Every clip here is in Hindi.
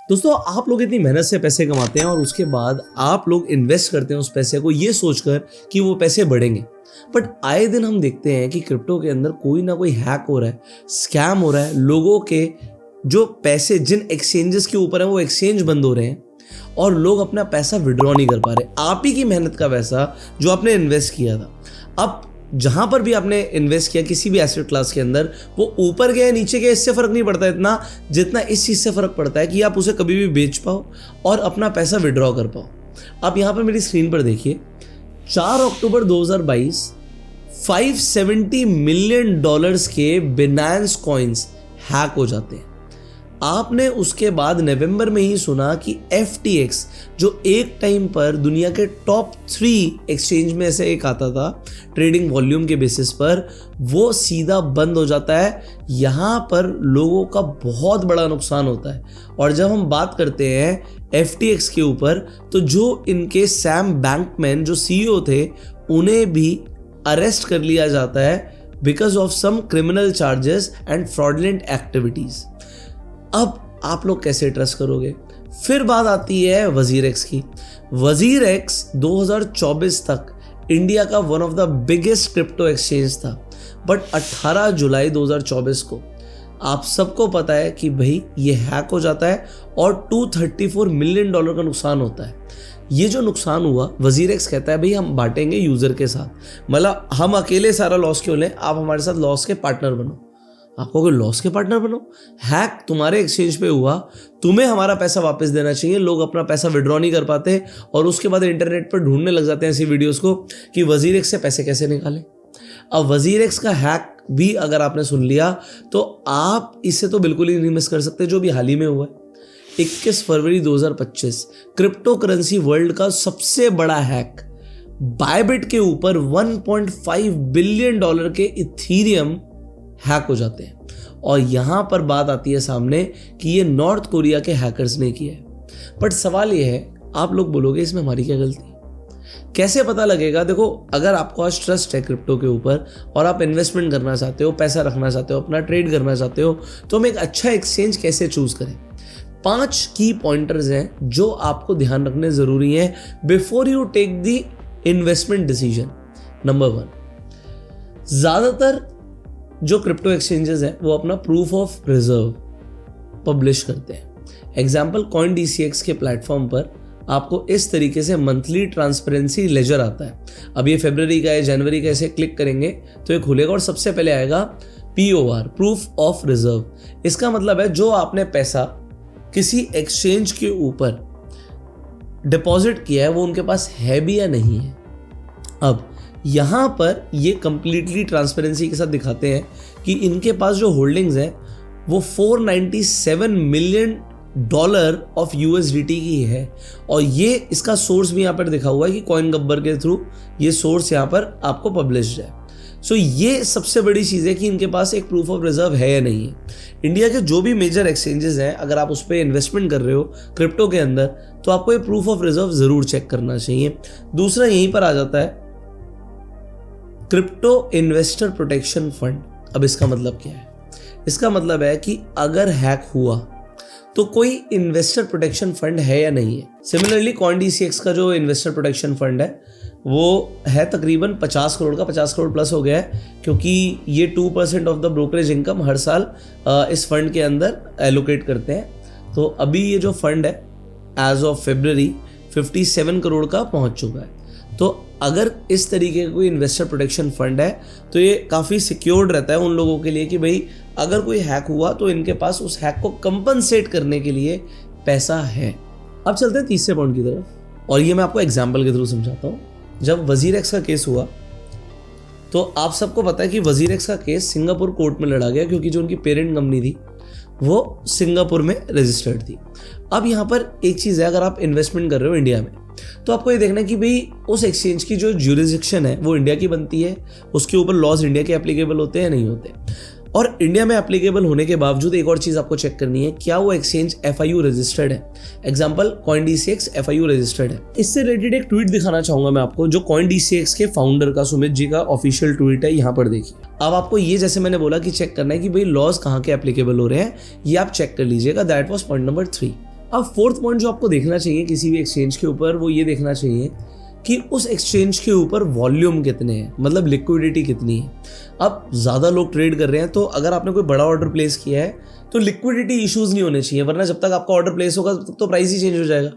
दोस्तों, आप लोग इतनी मेहनत से पैसे कमाते हैं और उसके बाद आप लोग इन्वेस्ट करते हैं उस पैसे को ये सोचकर कि वो पैसे बढ़ेंगे। बट आए दिन हम देखते हैं कि क्रिप्टो के अंदर कोई ना कोई हैक हो रहा है, स्कैम हो रहा है, लोगों के जो पैसे जिन एक्सचेंजेस के ऊपर है वो एक्सचेंज बंद हो रहे हैं और लोग अपना पैसा विड्रॉ नहीं कर पा रहे। आप ही की मेहनत का पैसा जो आपने इन्वेस्ट किया था, अब जहां पर भी आपने इन्वेस्ट किया किसी भी एसेट क्लास के अंदर, वो ऊपर गया नीचे गया इससे फर्क नहीं पड़ता इतना जितना इस चीज से फर्क पड़ता है कि आप उसे कभी भी बेच पाओ और अपना पैसा विड्रॉ कर पाओ। आप यहां पर मेरी स्क्रीन पर देखिए, 4 अक्टूबर 2022 $570 मिलियन के बिनांस कॉइन्स हैक हो जाते हैं। आपने उसके बाद नवंबर में ही सुना कि FTX जो एक टाइम पर दुनिया के टॉप 3 एक्सचेंज में से एक आता था ट्रेडिंग वॉल्यूम के बेसिस पर, वो सीधा बंद हो जाता है। यहाँ पर लोगों का बहुत बड़ा नुकसान होता है। और जब हम बात करते हैं FTX के ऊपर, तो जो इनके सैम बैंकमैन जो CEO थे, उन्हें भी अरेस्ट कर लिया जाता है because of some criminal charges and fraudulent activities. अब आप लोग कैसे ट्रस्ट करोगे? फिर बात आती है WazirX की। WazirX 2024 तक इंडिया का one of the biggest crypto exchange था, बट 18 जुलाई 2024 को आप सबको पता है कि भाई ये हैक हो जाता है और $234 मिलियन का नुकसान होता है। ये जो नुकसान हुआ, WazirX कहता है भाई हम बांटेंगे यूजर के साथ, मतलब हम अकेले सारा लॉस क्यों लें, आप हमारे साथ लॉस के पार्टनर बनो। आपको कोई लॉस के पार्टनर बनो? हैक तुम्हारे एक्सचेंज पे हुआ, तुम्हें हमारा पैसा वापस देना चाहिए। लोग अपना पैसा विड्रॉ नहीं कर पाते और उसके बाद इंटरनेट पर ढूंढने लग जाते हैं ऐसी वीडियोस को कि WazirX से पैसे कैसे निकालें। अब WazirX का हैक भी अगर आपने सुन लिया तो आप इसे तो बिल्कुल ही नहीं मिस कर सकते, जो भी हाल ही में हुआ है। 21 फरवरी 2025 क्रिप्टो करेंसी वर्ल्ड का सबसे बड़ा हैक, बायबिट के ऊपर $1.5 बिलियन के इथीरियम हैक हो जाते हैं। और यहां पर बात आती है सामने कि ये नॉर्थ कोरिया के हैकर्स ने किया है। बट सवाल ये है, आप लोग बोलोगे इसमें हमारी क्या गलती? कैसे पता लगेगा? देखो, अगर आपको आज ट्रस्ट है क्रिप्टो के ऊपर और आप इन्वेस्टमेंट करना चाहते हो, पैसा रखना चाहते हो, अपना ट्रेड करना चाहते हो, तो हम एक अच्छा एक्सचेंज कैसे चूज करें? 5 की पॉइंटर्स हैं जो आपको ध्यान रखने जरूरी है before you take the investment decision. Number 1, ज्यादातर जो क्रिप्टो एक्सचेंजेस हैं वो अपना प्रूफ ऑफ रिजर्व पब्लिश करते हैं। एग्जाम्पल, CoinDCX के प्लेटफॉर्म पर आपको इस तरीके से मंथली ट्रांसपेरेंसी लेजर आता है। अब ये फरवरी का है, जनवरी का, इसे क्लिक करेंगे तो ये खुलेगा और सबसे पहले आएगा POR, प्रूफ ऑफ रिजर्व। इसका मतलब है जो आपने पैसा किसी एक्सचेंज के ऊपर डिपॉजिट किया है वो उनके पास है भी या नहीं है। अब यहां पर ये कंप्लीटली ट्रांसपेरेंसी के साथ दिखाते हैं कि इनके पास जो होल्डिंग्स हैं वो $497 मिलियन ऑफ USDT की है। और ये इसका सोर्स भी यहां पर दिखा हुआ है कि CoinGabbar के थ्रू ये सोर्स यहां पर आपको पब्लिश्ड है। सो ये सबसे बड़ी चीज़ है कि इनके पास एक प्रूफ ऑफ रिजर्व है या नहीं है। इंडिया के जो भी मेजर एक्सचेंजेस हैं, अगर आप उस पर इन्वेस्टमेंट कर रहे हो क्रिप्टो के अंदर, तो आपको ये प्रूफ ऑफ रिजर्व जरूर चेक करना चाहिए। दूसरा यहीं पर आ जाता है क्रिप्टो इन्वेस्टर प्रोटेक्शन फंड। अब इसका मतलब क्या है? इसका मतलब है कि अगर हैक हुआ तो कोई इन्वेस्टर प्रोटेक्शन फंड है या नहीं है। सिमिलरली CoinDCX का जो इन्वेस्टर प्रोटेक्शन फंड है वो है तकरीबन 50 करोड़ का, 50 करोड़ प्लस हो गया है, क्योंकि ये 2% ऑफ द ब्रोकरेज इनकम हर साल इस फंड के अंदर एलोकेट करते हैं। तो अभी ये जो फंड है एज ऑफ फरवरी 57 करोड़ का पहुंच चुका है। तो अगर इस तरीके का कोई इन्वेस्टर प्रोटेक्शन फंड है तो ये काफ़ी सिक्योर्ड रहता है उन लोगों के लिए कि भाई अगर कोई हैक हुआ तो इनके पास उस हैक को कंपनसेट करने के लिए पैसा है। अब चलते हैं तीसरे पॉइंट की तरफ, और ये मैं आपको एग्जाम्पल के थ्रू समझाता हूँ। जब WazirX का केस हुआ तो आप सबको पता है कि WazirX का केस सिंगापुर कोर्ट में लड़ा गया, क्योंकि जो उनकी पेरेंट कंपनी थी वो सिंगापुर में रजिस्टर्ड थी। अब यहाँ पर एक चीज़ है, अगर आप इन्वेस्टमेंट कर रहे हो इंडिया में तो आपको ये देखना है कि भाई उस एक्सचेंज की जो ज्यूरिसडिक्शन है वो इंडिया की बनती है, उसके ऊपर लॉज इंडिया के एप्लीकेबल होते हैं या नहीं होते। और इंडिया में एप्लीकेबल होने के बावजूद एक और चीज़ आपको चेक करनी है, क्या वो एक्सचेंज FIU रजिस्टर्ड है। एग्जाम्पल, CoinDCX FIU रजिस्टर्ड है। इससे रिलेटेड एक ट्वीट दिखाना चाहूंगा मैं आपको, जो CoinDCX के फाउंडर का, सुमित जी का ऑफिशियल ट्वीट है। यहाँ पर देखिए, अब आपको ये जैसे मैंने बोला कि चेक करना है कि भाई लॉज कहाँ के एप्लीकेबल हो रहे हैं, ये आप चेक कर लीजिएगा। That was point number 3। अब फोर्थ पॉइंट जो आपको देखना चाहिए किसी भी एक्सचेंज के ऊपर, वो ये देखना चाहिए कि उस एक्सचेंज के ऊपर वॉल्यूम कितने हैं, मतलब लिक्विडिटी कितनी है। अब ज़्यादा लोग ट्रेड कर रहे हैं, तो अगर आपने कोई बड़ा ऑर्डर प्लेस किया है तो लिक्विडिटी इश्यूज नहीं होने चाहिए, वरना जब तक आपका ऑर्डर प्लेस होगा तब तक तो प्राइस ही चेंज हो जाएगा।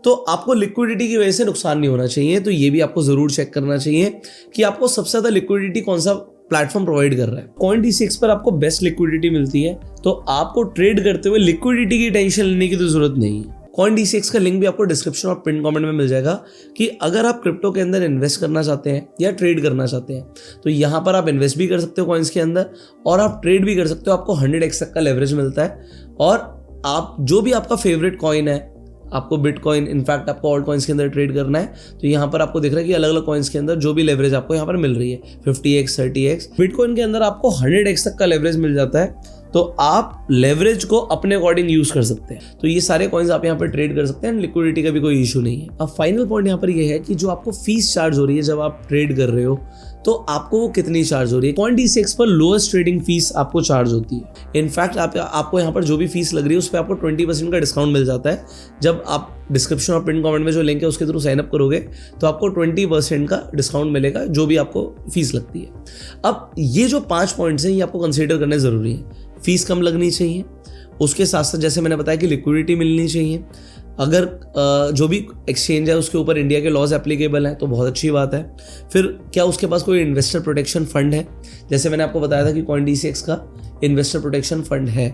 तो आपको लिक्विडिटी की वजह से नुकसान नहीं होना चाहिए। तो ये भी आपको ज़रूर चेक करना चाहिए कि आपको सबसे ज़्यादा लिक्विडिटी कौन सा प्लेटफॉर्म प्रोवाइड कर रहा है। CoinDCX पर आपको बेस्ट लिक्विडिटी मिलती है, तो आपको ट्रेड करते हुए लिक्विडिटी की टेंशन लेने की तो जरूरत नहीं है। CoinDCX का लिंक भी आपको डिस्क्रिप्शन और पिन कमेंट में मिल जाएगा कि अगर आप क्रिप्टो के अंदर इन्वेस्ट करना चाहते हैं या ट्रेड करना चाहते हैं तो यहाँ पर आप इन्वेस्ट भी कर सकते हो कॉइन्स के अंदर और आप ट्रेड भी कर सकते हो। आपको 100x तक का लेवरेज मिलता है और आप जो भी आपका फेवरेट कॉइन है, आपको बिटकॉइन, इनफैक्ट आपको ऑल्ट कॉइन्स के अंदर ट्रेड करना है तो यहाँ पर आपको दिख रहा है कि अलग अलग कॉइन्स के अंदर जो भी लेवरेज आपको यहाँ पर मिल रही है 50x 30x। बिटकॉइन के अंदर आपको 100x तक का लेवरेज मिल जाता है, तो आप लेवरेज को अपने अकॉर्डिंग यूज कर सकते हैं। तो ये सारे कॉइन्स आप यहाँ पर ट्रेड कर सकते हैं, लिक्विडिटी का भी कोई इशू नहीं है। अब फाइनल पॉइंट यहाँ पर ये है कि जो आपको फीस चार्ज हो रही है जब आप ट्रेड कर रहे हो तो आपको वो कितनी चार्ज हो रही है। CoinDCX पर लोएस्ट ट्रेडिंग फीस आपको चार्ज होती है। इनफैक्ट आपको यहाँ पर जो भी फीस लग रही है उस पर आपको 20% का डिस्काउंट मिल जाता है। जब आप डिस्क्रिप्शन और पिन कमेंट में जो लिंक है उसके थ्रू साइन अप करोगे तो आपको 20% का डिस्काउंट मिलेगा जो भी आपको फीस लगती है। अब ये जो 5 पॉइंट्स हैं ये आपको कंसीडर करने ज़रूरी है। फीस कम लगनी चाहिए, उसके साथ साथ जैसे मैंने बताया कि लिक्विडिटी मिलनी चाहिए। अगर जो भी एक्सचेंज है उसके ऊपर इंडिया के लॉज एप्लीकेबल हैं तो बहुत अच्छी बात है। फिर क्या उसके पास कोई इन्वेस्टर प्रोटेक्शन फंड है, जैसे मैंने आपको बताया था कि CoinDCX का इन्वेस्टर प्रोटेक्शन फंड है।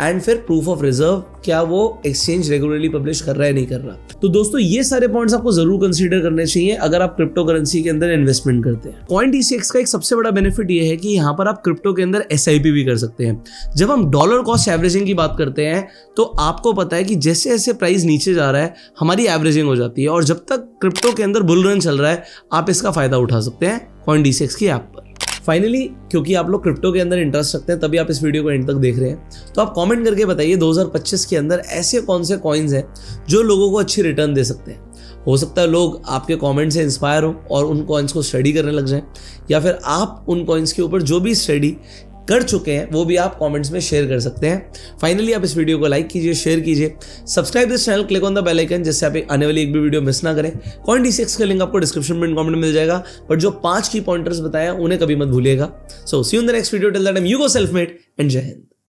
एंड फिर प्रूफ ऑफ रिजर्व, क्या वो एक्सचेंज रेगुलरली पब्लिश कर रहा है नहीं कर रहा। तो दोस्तों ये सारे पॉइंट्स आपको जरूर कंसीडर करने चाहिए अगर आप क्रिप्टो करेंसी के अंदर इन्वेस्टमेंट करते हैं। CoinDCX का एक सबसे बड़ा बेनिफिट ये है कि यहाँ पर आप क्रिप्टो के अंदर SIP भी कर सकते हैं। जब हम डॉलर कॉस्ट एवरेजिंग की बात करते हैं तो आपको पता है कि जैसे जैसे प्राइस नीचे जा रहा है हमारी एवरेजिंग हो जाती है, और जब तक क्रिप्टो के अंदर बुल रन चल रहा है आप इसका फायदा उठा सकते हैं CoinDCX की ऐप पर। फाइनली, क्योंकि आप लोग क्रिप्टो के अंदर इंटरेस्ट रखते हैं तभी आप इस वीडियो को एंड तक देख रहे हैं, तो आप कमेंट करके बताइए 2025 के अंदर ऐसे कौन से कॉइन्स हैं जो लोगों को अच्छी रिटर्न दे सकते हैं। हो सकता है लोग आपके कमेंट से इंस्पायर हो और उन कॉइन्स को स्टडी करने लग जाएं, या फिर आप उन कॉइन्स के ऊपर जो भी स्टडी कर चुके हैं वो भी आप कमेंट्स में शेयर कर सकते हैं। फाइनली आप इस वीडियो को लाइक कीजिए, शेयर कीजिए, subscribe this channel, click on the bell icon जिससे आप आने वाली एक भी वीडियो मिस ना करें। CoinDCX का लिंक आपको डिस्क्रिप्शन में कमेंट में मिल जाएगा, बट जो 5 की पॉइंटर्स बताया उन्हें कभी मत भूलिएगा। So see you in the next video, till that time you go self made and जय हिंद।